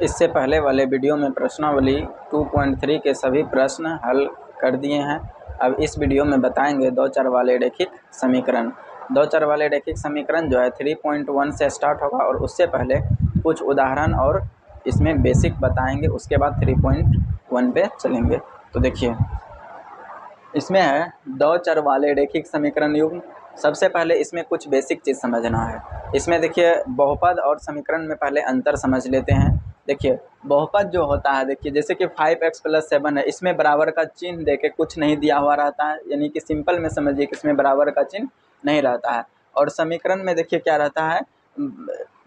इससे पहले वाले वीडियो में प्रश्नावली 2.3 के सभी प्रश्न हल कर दिए हैं। अब इस वीडियो में बताएंगे दो चर वाले रैखिक समीकरण। दो चर वाले रैखिक समीकरण जो है 3.1 से स्टार्ट होगा और उससे पहले कुछ उदाहरण और इसमें बेसिक बताएंगे, उसके बाद 3.1 पे चलेंगे। तो देखिए इसमें है दो चर वाले रैखिक समीकरण युग्म। सबसे पहले इसमें कुछ बेसिक चीज़ समझना है। इसमें देखिए बहुपद और समीकरण में पहले अंतर समझ लेते हैं। देखिए बहुपद जो होता है, देखिए जैसे कि 5x + 7 है, इसमें बराबर का चिन्ह देके कुछ नहीं दिया हुआ रहता है, यानी कि सिंपल में समझिए कि इसमें बराबर का चिन्ह नहीं रहता है। और समीकरण में देखिए क्या रहता है,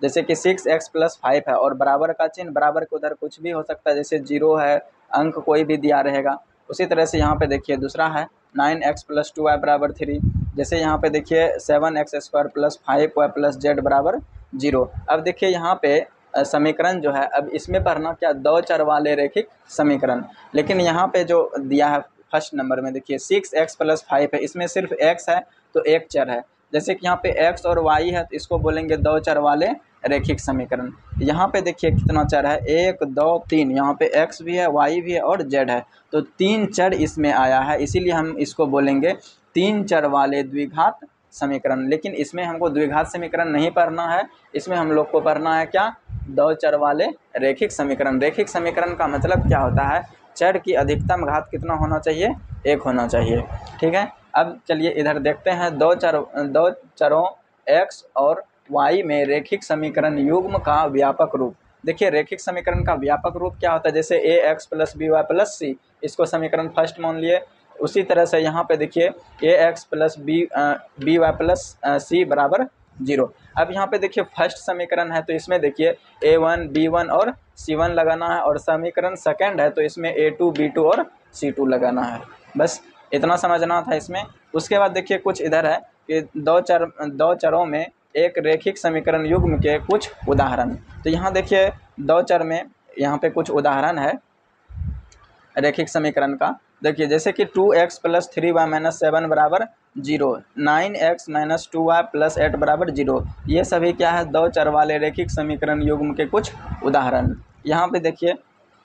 जैसे कि 6x + 5 है और बराबर का चिन्ह, बराबर के उधर कुछ भी हो सकता है, जैसे 0 है, अंक कोई भी दिया रहेगा। उसी तरह से यहाँ पे देखिए दूसरा है 9x + 2y = 3। जैसे यहाँ पे देखिए 7x² + 5y + z = 0। अब देखिए यहाँ पे समीकरण जो है, अब इसमें पढ़ना क्या, दो चर वाले रैखिक समीकरण। लेकिन यहाँ पे जो दिया है फर्स्ट नंबर में देखिए 6x + 5 है, इसमें सिर्फ x है तो एक चर है। जैसे कि यहाँ पे x और y है तो इसको बोलेंगे दो चर वाले रैखिक समीकरण। यहाँ पे देखिए कितना चर है, 1 2 3, यहाँ पे x भी है, y भी है और z है, तो 3 चर इसमें आया है, इसीलिए हम इसको बोलेंगे 3 चर वाले द्विघात समीकरण। लेकिन इसमें हमको द्विघात समीकरण नहीं पढ़ना है, इसमें हम लोग को पढ़ना है क्या, दो चर वाले रैखिक समीकरण। रैखिक समीकरण का मतलब क्या होता है, चर की अधिकतम घात कितना होना चाहिए, 1 होना चाहिए। ठीक है, अब चलिए इधर देखते हैं दो चरों x और y में रैखिक समीकरण युग्म का व्यापक रूप। देखिए रैखिक समीकरण का व्यापक रूप क्या होता है, जैसे ax + by + c, इसको समीकरण फर्स्ट मान लिए। उसी तरह से यहाँ पे देखिए ax + by + c = 0। अब यहाँ पे देखिए फर्स्ट समीकरण है तो इसमें देखिए a1 b1 और c1 लगाना है, और समीकरण सेकंड है तो इसमें a2 b2 और c2 लगाना है। बस इतना समझना था इसमें। उसके बाद देखिए कुछ इधर है कि दो चरों में एक रैखिक समीकरण युग्म के कुछ उदाहरण। तो यहाँ देखिए दो चर में यहाँ पे कुछ उदाहरण है रैखिक समीकरण का। देखिए जैसे कि 2x + 3y - 7 = 0, 9x - 2y + 8 = 0। ये सभी क्या है, दो चर वाले रैखिक समीकरण युग्म के कुछ उदाहरण। यहाँ पे देखिए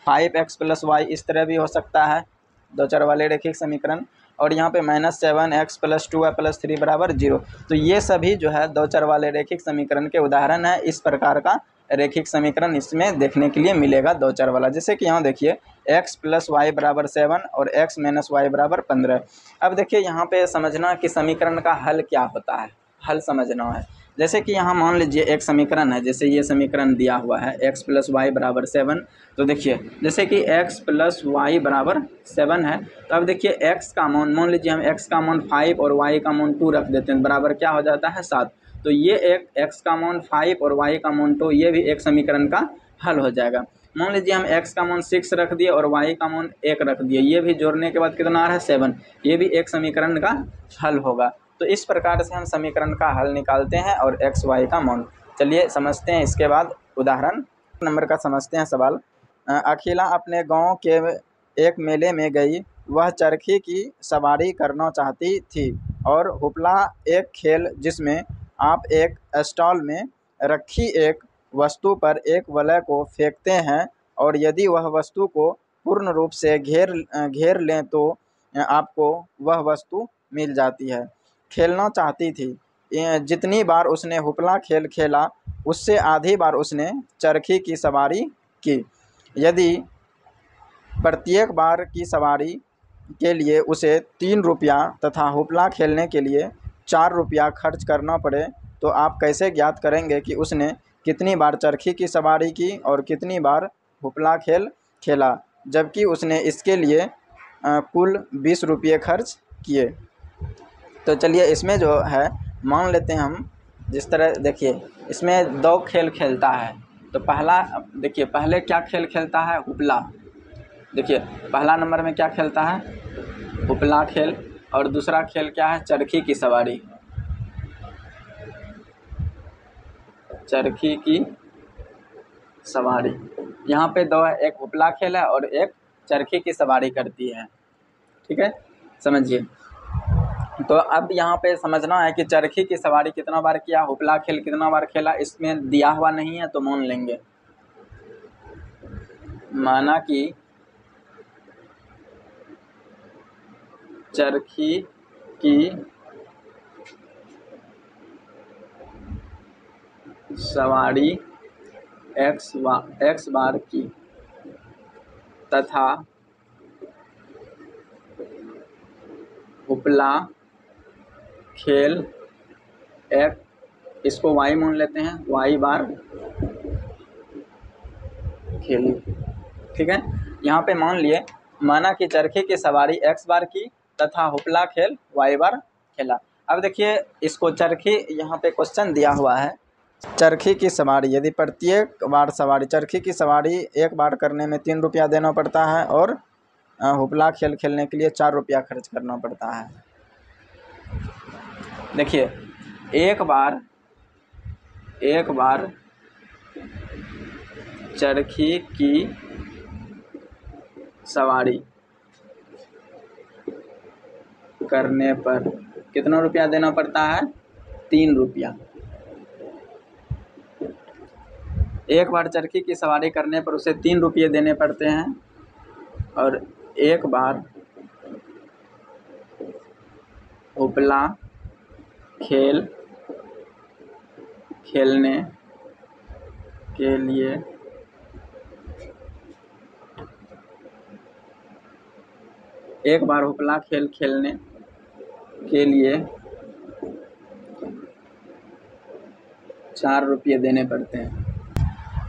5x + y इस तरह भी हो सकता है, दो चर वाले रैखिक समीकरण। और यहाँ पे -7x + 2y + 3 = 0। तो ये सभी जो है दो चर वाले रैखिक समीकरण के उदाहरण है। इस प्रकार का रैखिक समीकरण इसमें देखने के लिए मिलेगा दो चर वाला। जैसे कि यहाँ देखिए x + y = 7 और x - y = 15। अब देखिए यहाँ पे समझना कि समीकरण का हल क्या होता है, हल समझना है। जैसे कि यहाँ मान लीजिए एक समीकरण है, जैसे ये समीकरण दिया हुआ है x + y = 7। तो देखिए जैसे कि x + y = 7 है, तो अब देखिए x का मान लीजिए हम x का मान 5 और y का मान 2 रख देते हैं, बराबर क्या हो जाता है 7। तो ये एक x का मान 5 और y का मान 2, ये भी एक समीकरण का हल हो जाएगा। मान लीजिए हम x का मान 6 रख दिए और y का मान 1 रख दिए, ये भी जोड़ने के बाद कितना आ रहा है 7, ये भी एक समीकरण का हल होगा। तो इस प्रकार से हम समीकरण का हल निकालते हैं और x y का मान। चलिए समझते हैं इसके बाद उदाहरण नंबर का समझते हैं सवाल। अखिला अपने गांव के एक मेले में गई, वह चरखी की सवारी करना चाहती थी और हुपला एक खेल जिसमें आप एक स्टॉल में रखी एक वस्तु पर एक वलय को फेंकते हैं और यदि वह वस्तु को पूर्ण रूप से घेर लें तो आपको वह वस्तु मिल जाती है। खेलना चाहती थी, जितनी बार उसने हुपला खेल खेला उससे आधी बार उसने चरखी की सवारी की। यदि प्रत्येक बार की सवारी के लिए उसे 3 रुपया तथा हुपला खेलने के लिए 4 रुपया खर्च करना पड़े, तो आप कैसे ज्ञात करेंगे कि उसने कितनी बार चरखी की सवारी की और कितनी बार हुपला खेल खेला, जबकि उसने इसके लिए कुल 20 रुपये खर्च किए। तो चलिए इसमें जो है मान लेते हैं हम, जिस तरह देखिए इसमें दो खेल खेलता है। तो पहला देखिए पहले क्या खेल खेलता है, हुपला। देखिए पहला नंबर में क्या खेलता है, हुपला खेल, और दूसरा खेल क्या है, चरखी की सवारी। चरखी की सवारी यहाँ पे दो है, एक हुपला खेल है और एक चरखी की सवारी करती है। ठीक है, समझिए। तो अब यहाँ पे समझना है कि चरखी की सवारी कितना बार किया, हुपला खेल कितना बार खेला, इसमें दिया हुआ नहीं है तो मान लेंगे। माना कि चरखी की सवारी एक्स बार की तथा उपला खेल इसको वाई मान लेते हैं, वाई बार खेली। ठीक है, यहाँ पे मान लिए माना कि चरखी की सवारी एक्स बार की तथा उपला खेल वाई बार खेला। अब देखिए इसको चरखी, यहाँ पे क्वेश्चन दिया हुआ है, चरखी की सवारी यदि प्रत्येक बार सवारी चरखी की सवारी एक बार करने में 3 रुपया देना पड़ता है और उपला खेल खेलने के लिए 4 रुपया खर्च करना पड़ता है। देखिए एक बार चरखी की सवारी करने पर कितना रुपया देना पड़ता है? 3 रुपया। एक बार चरखी की सवारी करने पर उसे 3 रुपये देने पड़ते हैं और एक बार उपला खेल खेलने के लिए एक बार उपला खेल खेलने के लिए 4 रुपये देने पड़ते हैं।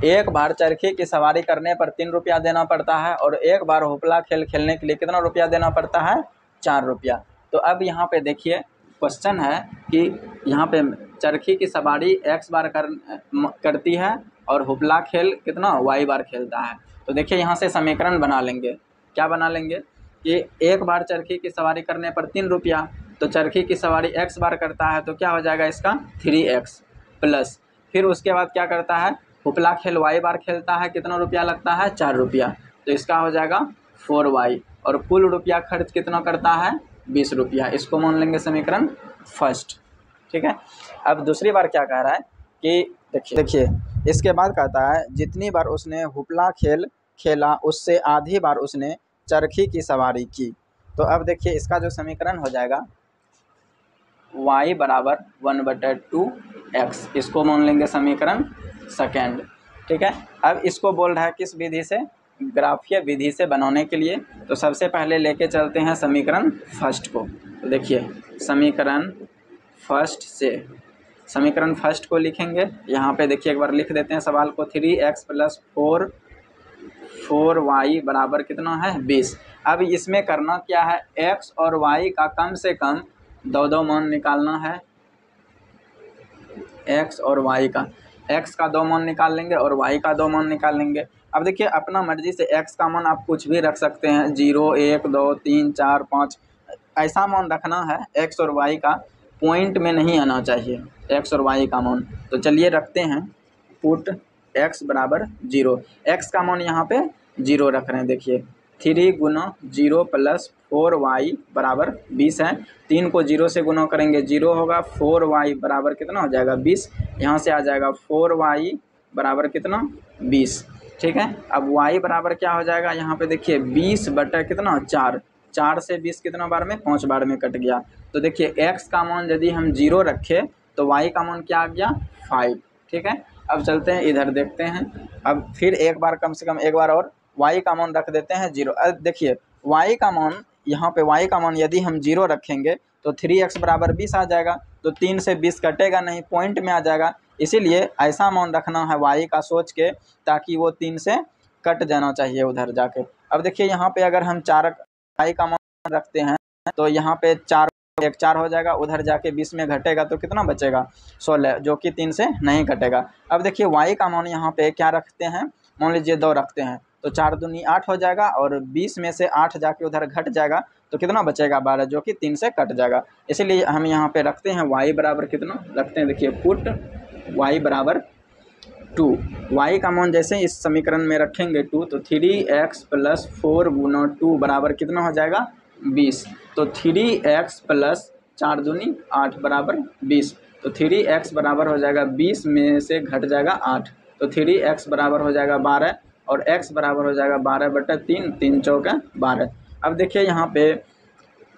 एक बार चरखी की सवारी करने पर 3 रुपया देना पड़ता है और एक बार उपला खेल खेलने के लिए कितना रुपया देना पड़ता है? 4 रुपया। तो अब यहाँ पे देखिए क्वेश्चन है कि यहाँ पे चरखी की सवारी एक्स बार करती है और उपला खेल कितना वाई बार खेलता है। तो देखिए यहाँ से समीकरण बना लेंगे। क्या बना लेंगे कि एक बार चरखी की सवारी करने पर 3 रुपया, तो चरखी की सवारी एक्स बार करता है तो क्या हो जाएगा इसका 3x प्लस, फिर उसके बाद क्या करता है उपला खेल वाई बार खेलता है, कितना रुपया लगता है 4 रुपया, तो इसका हो जाएगा 4y और कुल रुपया खर्च कितना करता है 20 रुपया। इसको मान लेंगे समीकरण फर्स्ट। ठीक है, अब दूसरी बार क्या कह रहा है कि देखिए इसके बाद कहता है जितनी बार उसने उपला खेल खेला उससे आधी बार उसने चरखी की सवारी की। तो अब देखिए इसका जो समीकरण हो जाएगा y बराबर 1/2x, इसको मान लेंगे समीकरण सेकेंड। ठीक है, अब इसको बोल रहा है किस विधि से? ग्राफीय विधि से बनाने के लिए। तो सबसे पहले लेके चलते हैं समीकरण फर्स्ट को। तो देखिए समीकरण फर्स्ट को लिखेंगे। यहाँ पे देखिए एक बार लिख देते हैं सवाल को, 3x + 4y बराबर कितना है 20। अब इसमें करना क्या है, x और y का कम से कम दो मान निकालना है। x और y का, x का 2 मान निकाल लेंगे और y का 2 मान निकाल लेंगे। अब देखिए अपना मर्जी से x का मान आप कुछ भी रख सकते हैं, 0 1 2 3 4 5 ऐसा मान रखना है। x और y का पॉइंट में नहीं आना चाहिए x और y का मान। तो चलिए रखते हैं पुट x बराबर 0। x का मान यहाँ पे 0 रख रहे हैं। देखिए 3 गुना 0 + 4y बराबर 20 है। 3 को 0 से गुना करेंगे 0 होगा, 4y बराबर कितना हो जाएगा 20। यहाँ से आ जाएगा 4y बराबर कितना 20। ठीक है, अब y बराबर क्या हो जाएगा, यहाँ पे देखिए 20 बटा कितना 4, 4 से 20 कितना बार में 5 बार में कट गया। तो देखिए x का मान यदि हम 0 रखे तो y का मान क्या आ गया 5। ठीक है, अब चलते हैं इधर देखते हैं। अब फिर एक बार कम से कम एक बार और y का मान रख देते हैं 0। अब देखिए y का मान, यहाँ पे y का मान यदि हम 0 रखेंगे तो 3x बराबर 20 आ जाएगा। तो 3 से 20 कटेगा नहीं, पॉइंट में आ जाएगा। इसीलिए ऐसा मान रखना है y का सोच के, ताकि वो 3 से कट जाना चाहिए उधर जाके। अब देखिए यहाँ पे अगर हम 4 y का मान रखते हैं तो यहाँ पे 4 1 4 हो जाएगा, उधर जाके 20 में घटेगा तो कितना बचेगा 16, जो कि 3 से नहीं कटेगा। अब देखिए y का मान यहाँ पे क्या रखते हैं, मान लीजिए 2 रखते हैं तो 4 दूनी 8 हो जाएगा और 20 में से 8 जाके उधर घट जाएगा तो कितना बचेगा 12, जो कि 3 से कट जाएगा। इसीलिए हम यहाँ पे रखते हैं y बराबर कितना रखते हैं, देखिए पुट y बराबर 2। y का मान जैसे इस समीकरण में रखेंगे 2 तो 3x + 4 गुना 2 बराबर कितना हो जाएगा 20। तो 3x + 4 दूनी 8 बराबर 20। तो 3x बराबर हो जाएगा 20 में से घट जाएगा 8, तो 3x बराबर हो जाएगा 12। और x बराबर हो जाएगा 12/3, 3 चौके 12। अब देखिए यहाँ पे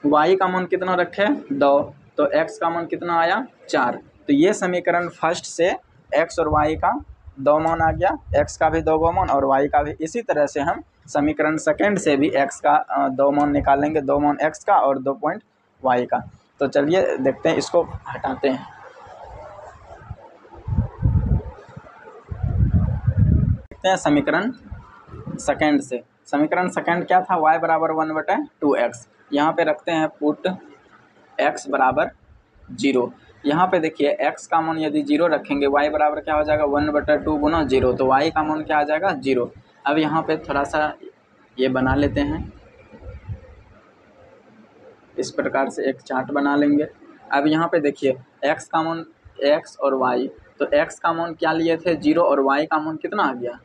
y का मान कितना रखे 2, तो x का मान कितना आया 4। तो ये समीकरण फर्स्ट से x और y का 2 मान आ गया, x का भी 2 मान और y का भी। इसी तरह से हम समीकरण सेकंड से भी x का 2 मान निकालेंगे, 2 मान x का और 2 पॉइंट y का। तो चलिए देखते हैं, इसको हटाते हैं। देखते हैं समीकरण सेकंड से। समीकरण सेकंड क्या था, y बराबर 1/2x। यहाँ पे रखते हैं पुट x बराबर 0। यहाँ पे देखिए x का मान यदि 0 रखेंगे, y बराबर क्या हो जाएगा 1/2 गुना 0, तो y का मान क्या आ जाएगा 0। अब यहाँ पे थोड़ा सा ये बना लेते हैं, इस प्रकार से एक चार्ट बना लेंगे। अब यहाँ पे देखिए x का मान x और y, तो x का मान क्या लिए थे 0 और y का मान कितना आ गया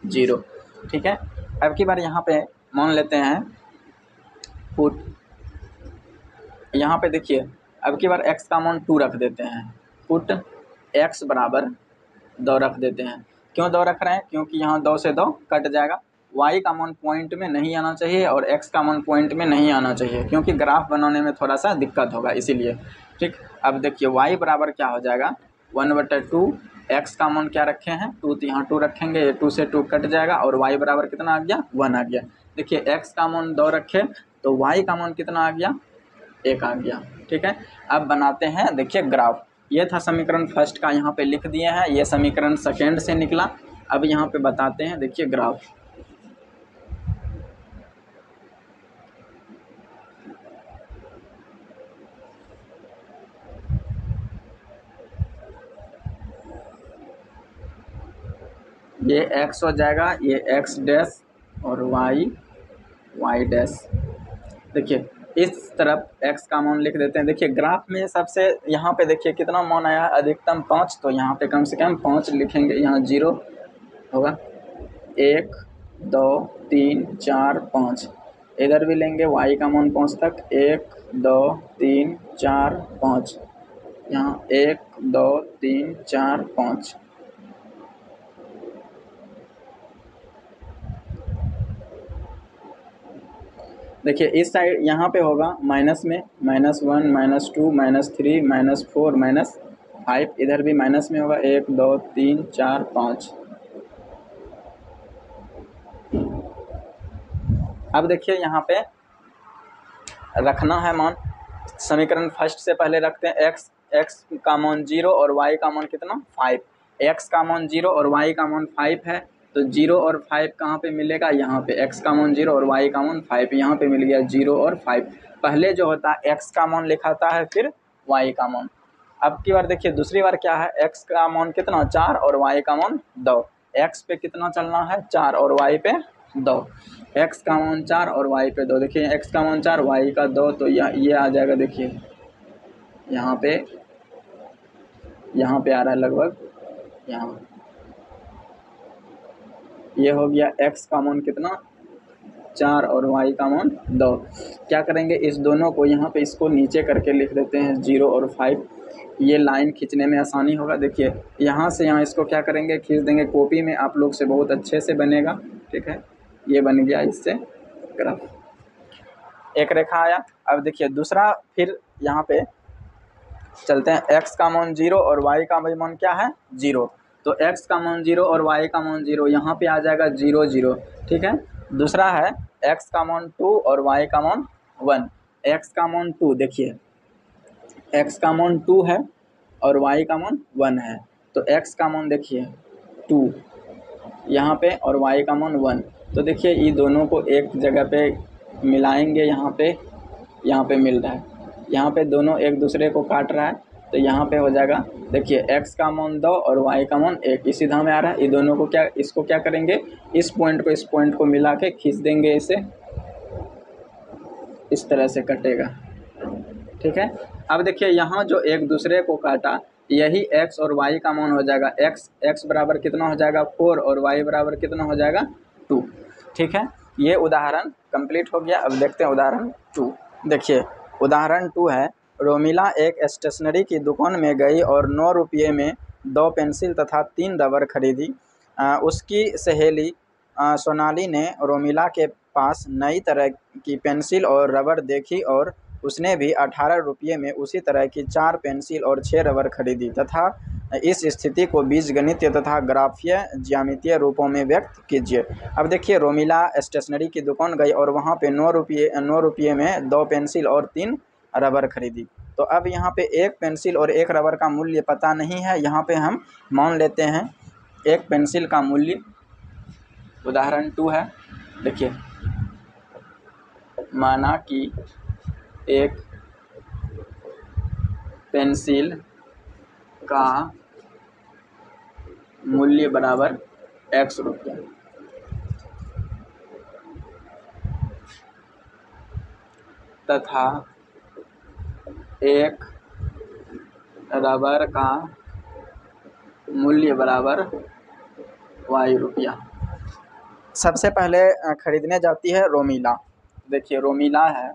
0। ठीक है, अब की बार यहाँ पे मान लेते हैं पुट, यहाँ पे देखिए अब की बार x का मान 2 रख देते हैं, पुट x बराबर 2 रख देते हैं। क्यों 2 रख रहे हैं, क्योंकि यहाँ 2 से 2 कट जाएगा, y का मान पॉइंट में नहीं आना चाहिए और x का मान पॉइंट में नहीं आना चाहिए, क्योंकि ग्राफ बनाने में थोड़ा सा दिक्कत होगा इसीलिए। ठीक, अब देखिए y बराबर क्या हो जाएगा 1/2, x का मान क्या रखे हैं 2, तो यहाँ 2 रखेंगे, ये 2 से 2 कट जाएगा और y बराबर कितना आ गया 1 आ गया। देखिए x का मान 2 रखे तो y का मान कितना आ गया 1 आ गया। ठीक है, अब बनाते हैं, देखिए ग्राफ। ये था समीकरण फर्स्ट का, यहाँ पे लिख दिए हैं, ये समीकरण सेकेंड से निकला। अब यहाँ पे बताते हैं, देखिए ग्राफ। ये x हो जाएगा, ये x डैश और y डैश। देखिए इस तरफ x का मान लिख देते हैं। देखिए ग्राफ में सबसे यहाँ पे देखिए कितना मान आया है, अधिकतम 5, तो यहाँ पे कम से कम 5 लिखेंगे। यहाँ 0 होगा, 1 2 3 4 5, इधर भी लेंगे y का मान 5 तक, 1 2 3 4 5, यहाँ 1 2 3 4 5। देखिए इस साइड यहाँ पे होगा माइनस में, -1 -2 -3 -4 -5, इधर भी माइनस में होगा, 1 2 3 4 5। अब देखिए यहाँ पे रखना है मान, समीकरण फर्स्ट से पहले रखते हैं x का मान 0 और y का मान कितना 5। x का मान 0 और y का मान 5 है, तो 0 और 5 कहाँ पे मिलेगा, यहाँ पे x का मान 0 और y का मान 5, यहाँ पे मिल गया 0 और 5। पहले जो होता है x का मान लिखाता है, फिर y का मान। अब की बार देखिए दूसरी बार क्या है, x का मान कितना 4 और y का मान 2। x पे कितना चलना है 4 और y पे 2, x का मान 4 और y पे 2। देखिए x का मान 4 y का 2, तो ये आ जाएगा। देखिए यहाँ पे आ रहा है लगभग, यहाँ ये हो गया x का मान कितना 4 और y का मान 2। क्या करेंगे, इस दोनों को यहाँ पे इसको नीचे करके लिख देते हैं 0 और 5, ये लाइन खींचने में आसानी होगा। देखिए यहाँ से यहाँ इसको क्या करेंगे, खींच देंगे, कॉपी में आप लोग से बहुत अच्छे से बनेगा। ठीक है, ये बन गया इससे ग्राफ, एक रेखा आया। अब देखिए दूसरा, फिर यहाँ पे चलते हैं, x का मान 0 और y का मान क्या है 0, तो x का मान 0 और y का मान 0, यहाँ पे आ जाएगा 0 0। ठीक है, दूसरा है x का मान 2 और y का मान 1। x का मान 2, देखिए x का मान 2 है और y का मान 1 है, तो x का मान देखिए 2 यहाँ पे और y का मान 1। तो देखिए ये दोनों को एक जगह पे मिलाएंगे, यहाँ पे मिल रहा है, यहाँ पे दोनों एक दूसरे को काट रहा है, तो यहाँ पे हो जाएगा। देखिए x का मान 2 और y का मान 1, इसी सीधा में आ रहा है। ये दोनों को इसको क्या करेंगे, इस पॉइंट को मिला के खींच देंगे, इसे इस तरह से कटेगा। ठीक है, अब देखिए यहाँ जो एक दूसरे को काटा, यही x और y का मान हो जाएगा। x बराबर कितना हो जाएगा 4 और y बराबर कितना हो जाएगा 2। ठीक है, ये उदाहरण कंप्लीट हो गया। अब देखते हैं उदाहरण 2। देखिए उदाहरण 2 है, रोमिला एक स्टेशनरी की दुकान में गई और 9 रुपये में 2 पेंसिल तथा 3 रबर खरीदी। उसकी सहेली सोनाली ने रोमिला के पास नई तरह की पेंसिल और रबर देखी और उसने भी 18 रुपये में उसी तरह की 4 पेंसिल और 6 रबर खरीदी तथा इस स्थिति को बीजगणितीय तथा ग्राफीय ज्यामितीय रूपों में व्यक्त कीजिए। अब देखिए, रोमिला स्टेशनरी की दुकान गई और वहाँ पे 9 रुपये में 2 पेंसिल और 3 रबर खरीदी। तो अब यहाँ पे 1 पेंसिल और 1 रबर का मूल्य पता नहीं है। यहाँ पे हम मान लेते हैं 1 पेंसिल का मूल्य, उदाहरण 2 है। देखिए, माना कि 1 पेंसिल का मूल्य बराबर x रुपया तथा 1 रबर का मूल्य बराबर y रुपया। सबसे पहले खरीदने जाती है रोमिला। देखिए, रोमिला है,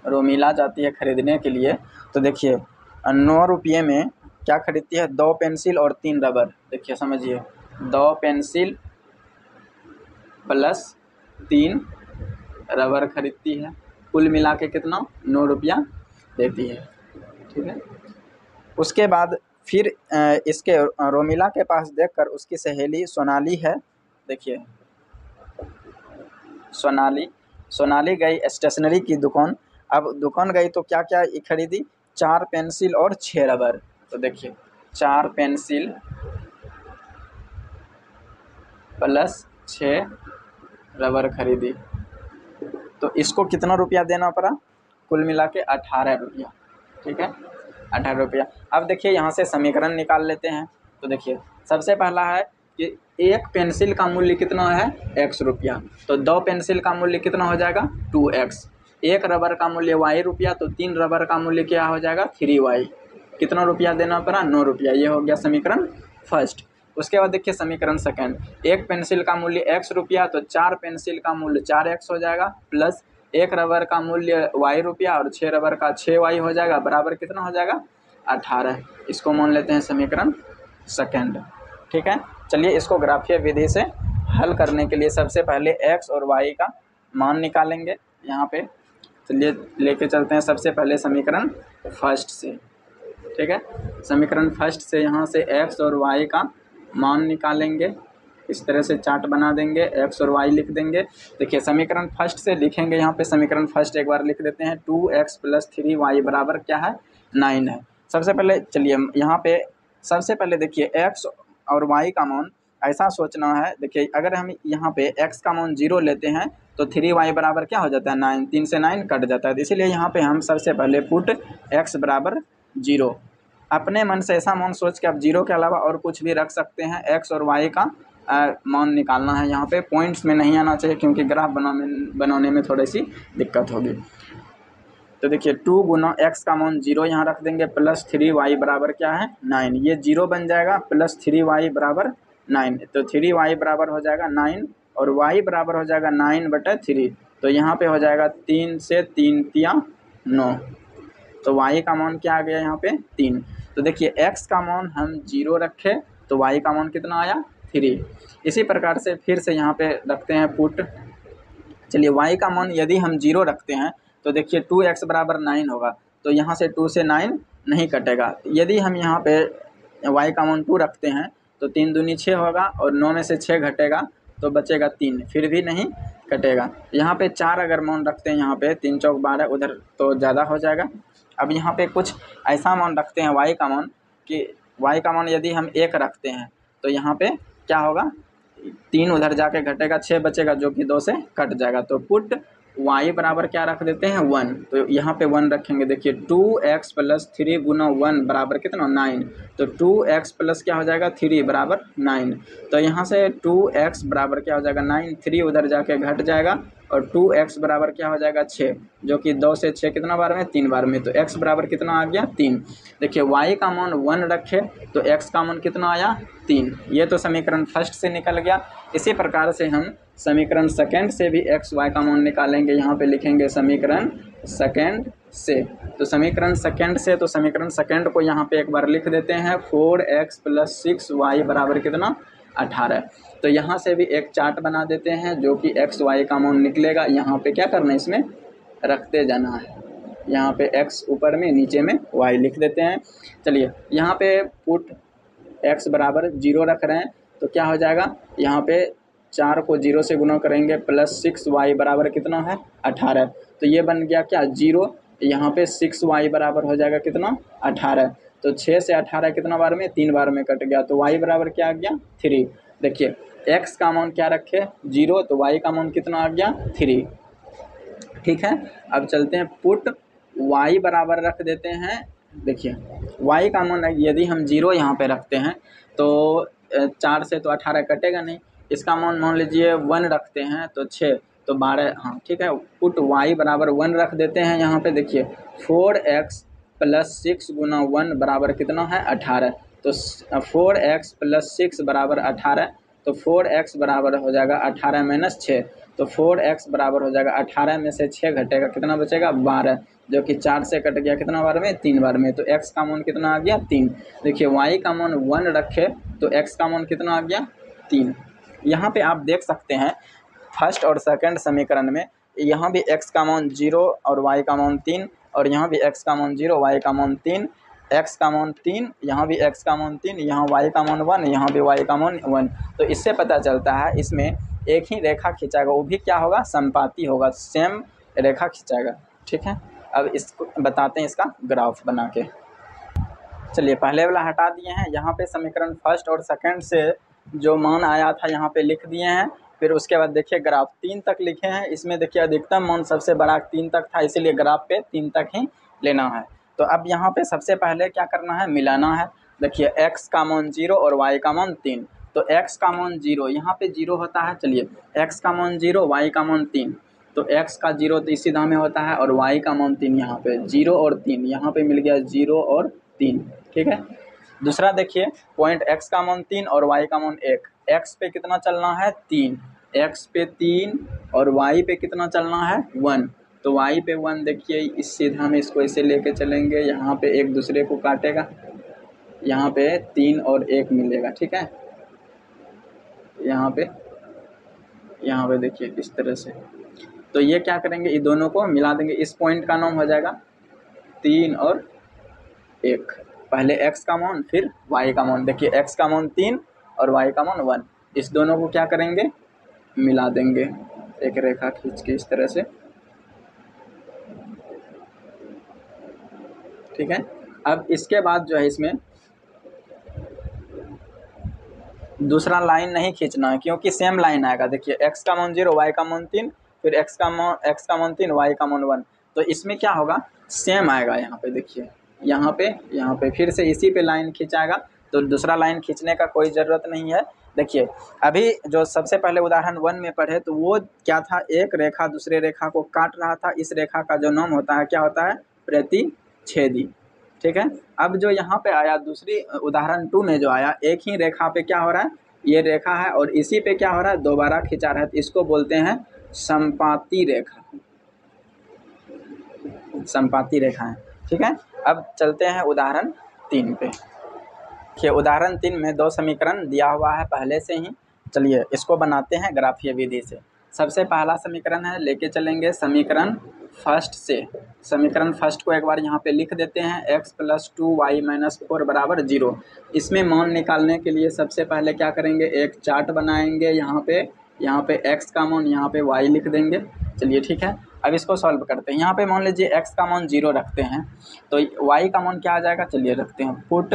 रोमिला जाती है खरीदने के लिए। तो देखिए, 9 रुपये में क्या खरीदती है? 2 पेंसिल और 3 रबर। देखिए समझिए, 2 पेंसिल प्लस 3 रबर खरीदती है। कुल मिला के कितना? 9 रुपया देती है। ठीक है। उसके बाद फिर इसके रोमिला के पास देखकर उसकी सहेली सोनाली है। देखिए, सोनाली गई स्टेशनरी की दुकान। अब दुकान गई तो क्या क्या खरीदी? 4 पेंसिल और 6 रबर। तो देखिए, 4 पेंसिल प्लस 6 रबर खरीदी। तो इसको कितना रुपया देना पड़ा? कुल मिला के 18 रुपया। ठीक है, 18 रुपया। अब देखिए, यहाँ से समीकरण निकाल लेते हैं। तो देखिए, सबसे पहला है कि 1 पेंसिल का मूल्य कितना है? x रुपया। तो 2 पेंसिल का मूल्य कितना हो जाएगा? 2x। 1 रबर का मूल्य y रुपया, तो 3 रबर का मूल्य क्या हो जाएगा? 3y। कितना रुपया देना पड़ा? 9 रुपया। ये हो गया समीकरण फर्स्ट। उसके बाद देखिए समीकरण सेकंड। 1 पेंसिल का मूल्य x रुपया, तो 4 पेंसिल का मूल्य 4x हो जाएगा, प्लस 1 रबर का मूल्य y रुपया और 6 रबर का 6y हो जाएगा, बराबर कितना हो जाएगा? 18। इसको मान लेते हैं समीकरण सेकंड। ठीक है। चलिए, इसको ग्राफीय विधि से हल करने के लिए सबसे पहले x और y का मान निकालेंगे। यहाँ पे चलिए लेके चलते हैं सबसे पहले समीकरण फर्स्ट से। ठीक है, समीकरण फर्स्ट से यहाँ से x और y का मान निकालेंगे। इस तरह से चार्ट बना देंगे, x और y लिख देंगे। देखिए, समीकरण फर्स्ट से लिखेंगे। यहाँ पे समीकरण फर्स्ट एक बार लिख देते हैं। 2x प्लस 3y बराबर क्या है? 9 है। सबसे पहले चलिए यहाँ पे सबसे पहले देखिए x और y का मान ऐसा सोचना है। देखिए, अगर हम यहाँ पे x का मान 0 लेते हैं तो 3y बराबर क्या हो जाता है? 9। 3 से 9 कट जाता है। तो इसीलिए यहाँ पे हम सबसे पहले पुट x बराबर 0। अपने मन से ऐसा मान सोच के आप 0 के अलावा और कुछ भी रख सकते हैं। x और y का मान निकालना है। यहाँ पे पॉइंट्स में नहीं आना चाहिए, क्योंकि ग्राफ बनाने में थोड़ी सी दिक्कत होगी। तो देखिए, 2 गुना x का मान 0 यहाँ रख देंगे, प्लस 3y बराबर क्या है? 9। ये 0 बन जाएगा, प्लस 3y बराबर 9। तो 3y बराबर हो जाएगा 9 और y बराबर हो जाएगा 9/3। तो यहाँ पे हो जाएगा 3 से 3 तिया 9। तो y का मान क्या आ गया? यहाँ पे 3। तो देखिए, x का मान हम 0 रखे तो y का मान कितना आया? 3। इसी प्रकार से फिर से यहाँ पे रखते हैं पुट। चलिए, y का मान यदि हम 0 रखते हैं तो देखिए 2x बराबर 9 होगा। तो यहाँ से 2 से 9 नहीं कटेगा। यदि हम यहाँ पे y का मान 2 रखते हैं तो 3 दूनी 6 होगा और 9 में से 6 घटेगा तो बचेगा 3, फिर भी नहीं कटेगा। यहाँ पे 4 अगर मान रखते हैं, यहाँ पे 3 चौक 12, उधर तो ज़्यादा हो जाएगा। अब यहाँ पे कुछ ऐसा मान रखते हैं y का मान कि y का मान यदि हम 1 रखते हैं तो यहाँ पे क्या होगा? 3 उधर जाके घटेगा, 6 बचेगा जो कि 2 से कट जाएगा। तो पुट y बराबर क्या रख देते हैं? 1। तो यहाँ पे 1 रखेंगे। देखिए, 2x प्लस 3 गुना 1 बराबर कितना? 9। तो 2x प्लस क्या हो जाएगा? 3 बराबर 9। तो यहाँ से 2x बराबर क्या हो जाएगा? 9। 3 उधर जाके घट जाएगा और 2x बराबर क्या हो जाएगा? 6, जो कि 2 से 6 कितना बार में? 3 बार में। तो x बराबर कितना आ गया? 3। देखिए, y का मान 1 रखे तो x का मान कितना आया? 3। ये तो समीकरण फर्स्ट से निकल गया। इसी प्रकार से हम समीकरण सेकंड से भी x y का मान निकालेंगे। यहाँ पे लिखेंगे समीकरण सेकंड से। तो समीकरण सेकंड से, तो समीकरण सेकंड को यहाँ पे एक बार लिख देते हैं 4x + 6y बराबर कितना 18। तो यहाँ से भी एक चार्ट बना देते हैं जो कि x y का मान निकलेगा। यहाँ पे क्या करना है, इसमें रखते जाना है। यहाँ पे x ऊपर में, नीचे में y लिख देते हैं। चलिए यहाँ पे पुट x बराबर 0 रख रहे हैं तो क्या हो जाएगा, यहाँ पे 4 को 0 से गुना करेंगे प्लस 6y बराबर कितना है 18। तो ये बन गया क्या 0, यहाँ पे 6y बराबर हो जाएगा कितना 18। तो 6 से 18 कितना बार में, 3 बार में कट गया। तो y बराबर क्या आ गया 3। देखिए x का मान क्या रखे 0, तो y का मान कितना आ गया 3। ठीक है, अब चलते हैं पुट y बराबर रख देते हैं। देखिए y का मान यदि हम 0 यहाँ पे रखते हैं तो 4 से तो 18 कटेगा नहीं, इसका मान लीजिए 1 रखते हैं तो 6 तो 12, हाँ ठीक है। पुट y बराबर 1 रख देते हैं यहाँ पे। देखिए 4x + 6 गुना 1 बराबर कितना है 18। तो 4x + 6 बराबर 18। तो 4x बराबर हो जाएगा 18 - 6। तो 4x बराबर हो जाएगा 18 में से 6 घटेगा कितना बचेगा 12, जो कि 4 से कट गया कितना बार में 3 बार में। तो x का मान कितना आ गया 3। देखिए y का मान 1 रखे तो x का मान कितना आ गया 3। यहाँ पे आप देख सकते हैं फर्स्ट और सेकंड समीकरण में यहाँ भी x का मान 0 और y का मान 3, और यहाँ भी x का मान 0 y का मान 3, x का मान 3, यहाँ भी x का मान 3, यहाँ y का मान 1, यहाँ भी y का मान 1। तो इससे पता चलता है इसमें एक ही रेखा खिंचाएगा, वो भी क्या होगा संपाती होगा, सेम रेखा खिंचाएगा। ठीक है, अब इसको बताते हैं इसका ग्राफ बना के। चलिए पहले वाला हटा दिए हैं, यहाँ पे समीकरण फर्स्ट और सेकंड से जो मान आया था यहाँ पे लिख दिए हैं। फिर उसके बाद देखिए ग्राफ 3 तक लिखे हैं। इसमें देखिए अधिकतम मान सबसे बड़ा 3 तक था, इसीलिए ग्राफ पे 3 तक ही लेना है। तो अब यहाँ पे सबसे पहले क्या करना है, मिलाना है। देखिए x का मान 0 और y का मान 3। तो x का मान 0, यहाँ पे 0 होता है। चलिए x का मान 0, y का मान 3, तो x का 0 तो इसी धाम में होता है, और y का मान 3, यहाँ पे 0 और 3, यहाँ पे मिल गया 0 और 3। ठीक है, दूसरा देखिए पॉइंट x का मान 3 और y का मान 1। x पे कितना चलना है 3, x पे 3 और y पे कितना चलना है 1। तो y पे 1, देखिए इस सीधा में इसको ऐसे लेके चलेंगे, यहाँ पे एक दूसरे को काटेगा, यहाँ पे 3 और 1 मिलेगा। ठीक है, यहाँ पे देखिए इस तरह से। तो ये क्या करेंगे, ये दोनों को मिला देंगे। इस पॉइंट का नाम हो जाएगा 3 और 1। पहले x का मान फिर y का मान। देखिए x का मान 3 और y का मान 1, इस दोनों को क्या करेंगे मिला देंगे एक रेखा खींच के इस तरह से। ठीक है, अब इसके बाद जो है इसमें दूसरा लाइन नहीं खींचना है, क्योंकि सेम लाइन आएगा। देखिए x का मान 0, y का मान 3, फिर x का मान 3, y का मान 1। तो इसमें क्या होगा सेम आएगा। यहाँ पे देखिए, यहाँ पे फिर से इसी पे लाइन खींचाएगा, तो दूसरा लाइन खींचने का कोई ज़रूरत नहीं है। देखिए अभी जो सबसे पहले उदाहरण 1 में पढ़े तो वो क्या था, एक रेखा दूसरे रेखा को काट रहा था। इस रेखा का जो नाम होता है क्या होता है, प्रतिच्छेदी। ठीक है, अब जो यहाँ पे आया दूसरी उदाहरण 2 में जो आया, एक ही रेखा पे क्या हो रहा है, ये रेखा है और इसी पे क्या हो रहा है दोबारा खिंचा रहा है, तो इसको बोलते हैं संपाती रेखा, संपाती रेखा है। ठीक है, अब चलते हैं उदाहरण 3 पे। देखिए उदाहरण 3 में 2 समीकरण दिया हुआ है पहले से ही। चलिए इसको बनाते हैं ग्राफीय विधि से। सबसे पहला समीकरण है, लेके चलेंगे समीकरण फर्स्ट से। समीकरण फर्स्ट को एक बार यहाँ पे लिख देते हैं, x + 2y - 4 बराबर 0। इसमें मान निकालने के लिए सबसे पहले क्या करेंगे, एक चार्ट बनाएंगे। यहाँ पे x का मान, यहाँ पे y लिख देंगे। चलिए ठीक है, अब इसको सॉल्व करते हैं। यहाँ पे मान लीजिए x का मान 0 रखते हैं, तो y का मान क्या आ जाएगा, चलिए रखते हैं पुट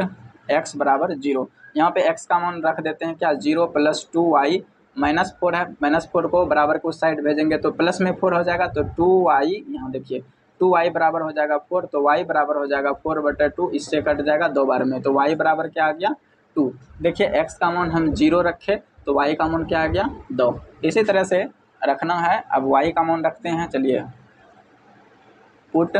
x बराबर 0। यहाँ पे x का मान रख देते हैं क्या 0 + 2y - 4 है, -4 को बराबर को उस साइड भेजेंगे तो प्लस में 4 हो जाएगा। तो 2y, यहाँ देखिए 2y बराबर हो जाएगा 4, तो y बराबर हो जाएगा 4/2, इससे कट जाएगा 2 बार में, तो y बराबर क्या आ गया 2। देखिए x का मान हम 0 रखे तो y का मान क्या आ गया 2। इसी तरह से रखना है। अब y का मान रखते हैं, चलिए पुट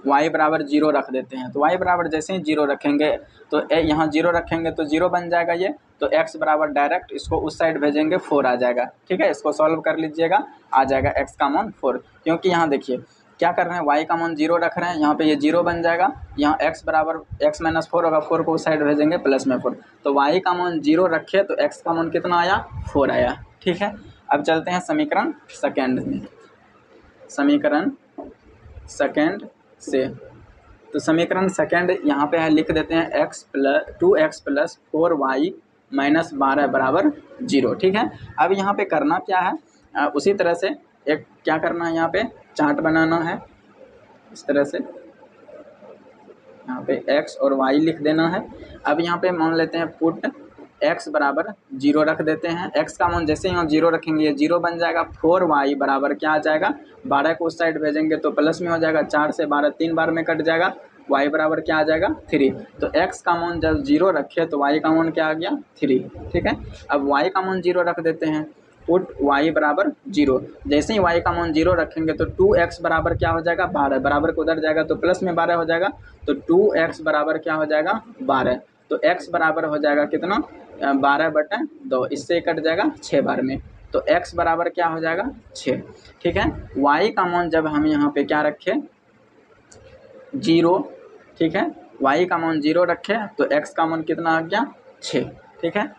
y बराबर 0 रख देते हैं। तो y बराबर जैसे ही 0 रखेंगे तो यहाँ 0 रखेंगे तो 0 बन जाएगा ये, तो x बराबर डायरेक्ट इसको उस साइड भेजेंगे 4 आ जाएगा। ठीक है, इसको सॉल्व कर लीजिएगा, आ जाएगा x का मान 4। क्योंकि यहाँ देखिए क्या कर रहे हैं, y का मान 0 रख रहे हैं, यहाँ पे ये 0 बन जाएगा, यहाँ x बराबर x माइनस 4 होगा, 4 को उस साइड भेजेंगे प्लस में 4, तो y का मान 0 रखे तो x का मान कितना आया, 4 आया। ठीक है, अब चलते हैं समीकरण सेकेंड में, समीकरण सेकेंड से। तो समीकरण सेकेंड यहाँ पे है, लिख देते हैं 2x प्लस 4y माइनस 12 बराबर 0। ठीक है, अब यहाँ पे करना क्या है, उसी तरह से एक क्या करना है, यहाँ पे चार्ट बनाना है, इस तरह से यहाँ पे x और y लिख देना है। अब यहाँ पे मान लेते हैं पुट x बराबर 0 रख देते हैं, x का मान जैसे ही हम 0 रखेंगे ये 0 बन जाएगा, 4y बराबर क्या आ जाएगा, 12 को उस साइड भेजेंगे तो प्लस में हो जाएगा, 4 से 12 3 बार में कट जाएगा, y बराबर क्या आ जाएगा 3। तो x का मान जब 0 रखे तो y का मान क्या आ गया 3। ठीक है, अब y का मान 0 रख देते हैं, पुट y बराबर 0, जैसे ही y का मान 0 रखेंगे तो 2x बराबर क्या हो जाएगा 12, बराबर को उधर जाएगा तो प्लस में 12 हो जाएगा, तो 2x बराबर क्या हो जाएगा 12, तो x बराबर हो जाएगा कितना 12/2, इससे कट जाएगा 6 बार में, तो x बराबर क्या हो जाएगा 6। ठीक है, y का मान जब हम यहाँ पे क्या रखे 0, ठीक है, y का मान 0 रखे तो x का मान कितना आ गया 6। ठीक है,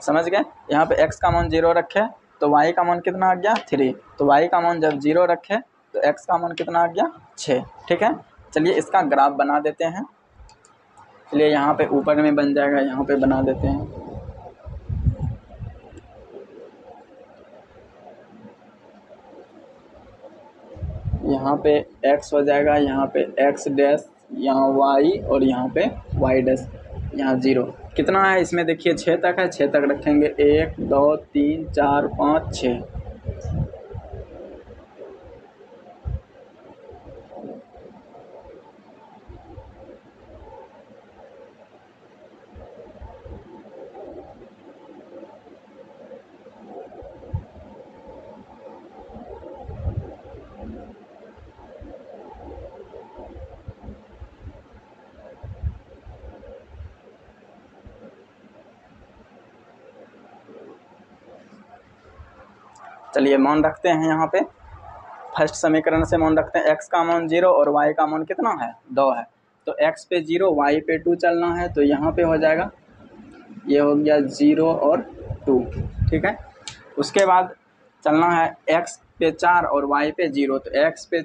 समझ गए, यहाँ पे x का मान 0 रखे तो y का मान कितना आ गया 3, तो y का मान जब 0 रखे तो x का मान कितना आ गया 6। ठीक है, चलिए इसका ग्राफ बना देते हैं, चलिए यहाँ पे ऊपर में बन जाएगा, यहाँ पे बना देते हैं। यहाँ पे x हो जाएगा, यहाँ पे x डैश, यहाँ y और यहाँ पे y डैश, यहाँ 0 कितना है इसमें देखिए 6 तक है, 6 तक रखेंगे 1 2 3 4 5 6। चलिए मान रखते हैं, यहाँ पे फर्स्ट समीकरण से मान रखते हैं, x का मान 0 और y का मान कितना है 2 है, तो x पे 0 y पे 2 चलना है, तो यहाँ पे हो जाएगा, ये हो गया 0 और 2। ठीक है, उसके बाद चलना है x पे 4 और y पे 0, तो x पे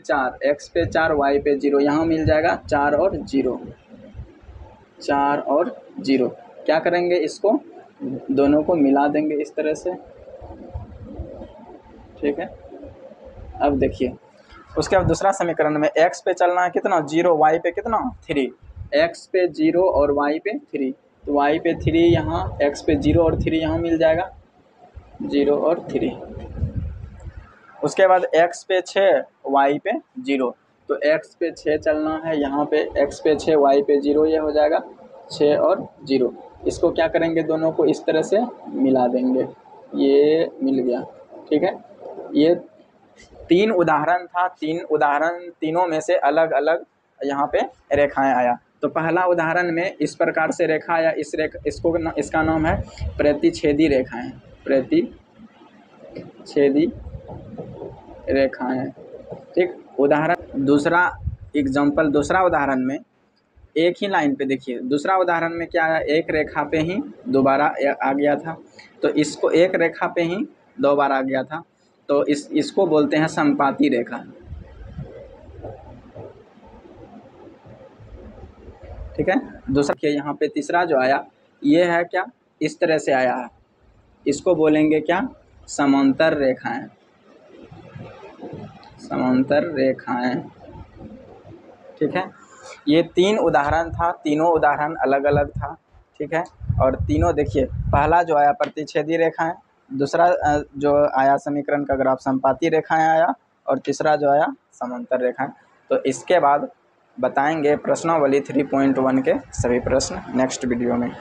4 y पे 0, यहाँ मिल जाएगा 4 और 0, 4 और 0, क्या करेंगे इसको दोनों को मिला देंगे इस तरह से। ठीक है, अब देखिए उसके बाद दूसरा समीकरण में x पे चलना है कितना 0, y पे कितना 3, x पे 0 और y पे 3, तो y पे 3 यहाँ, x पे 0 और 3 यहाँ मिल जाएगा 0 और 3। उसके बाद x पे 6 y पे 0, तो x पे 6 चलना है, यहाँ पे x पे 6 y पे 0, ये हो जाएगा 6 और 0, इसको क्या करेंगे दोनों को इस तरह से मिला देंगे, ये मिल गया। ठीक है, ये 3 उदाहरण था, 3 उदाहरण, तीनों में से अलग अलग यहाँ पे रेखाएं आया। तो पहला उदाहरण में इस प्रकार से रेखा आया, इसका नाम है प्रतिच्छेदी रेखाएं, प्रतिच्छेदी रेखाएं। ठीक, उदाहरण दूसरा एग्जाम्पल, दूसरा उदाहरण में एक ही लाइन पे देखिए, दूसरा उदाहरण में क्या आया, एक रेखा पे ही दोबारा आ गया था, तो इसको एक रेखा पे ही 2 बार आ गया था, तो इसको बोलते हैं समपाती रेखा। ठीक है, दूसरा के यहाँ पे तीसरा जो आया ये है क्या, इस तरह से आया है, इसको बोलेंगे क्या समांतर रेखाएं, समांतर रेखाएं। ठीक है, ये 3 उदाहरण था, तीनों उदाहरण अलग अलग था। ठीक है, और तीनों देखिए, पहला जो आया प्रतिच्छेदी रेखाएं, दूसरा जो आया समीकरण का ग्राफ समपाती रेखाएं आया, और तीसरा जो आया समांतर रेखाएं। तो इसके बाद बताएंगे प्रश्नावली 3.1 के सभी प्रश्न नेक्स्ट वीडियो में।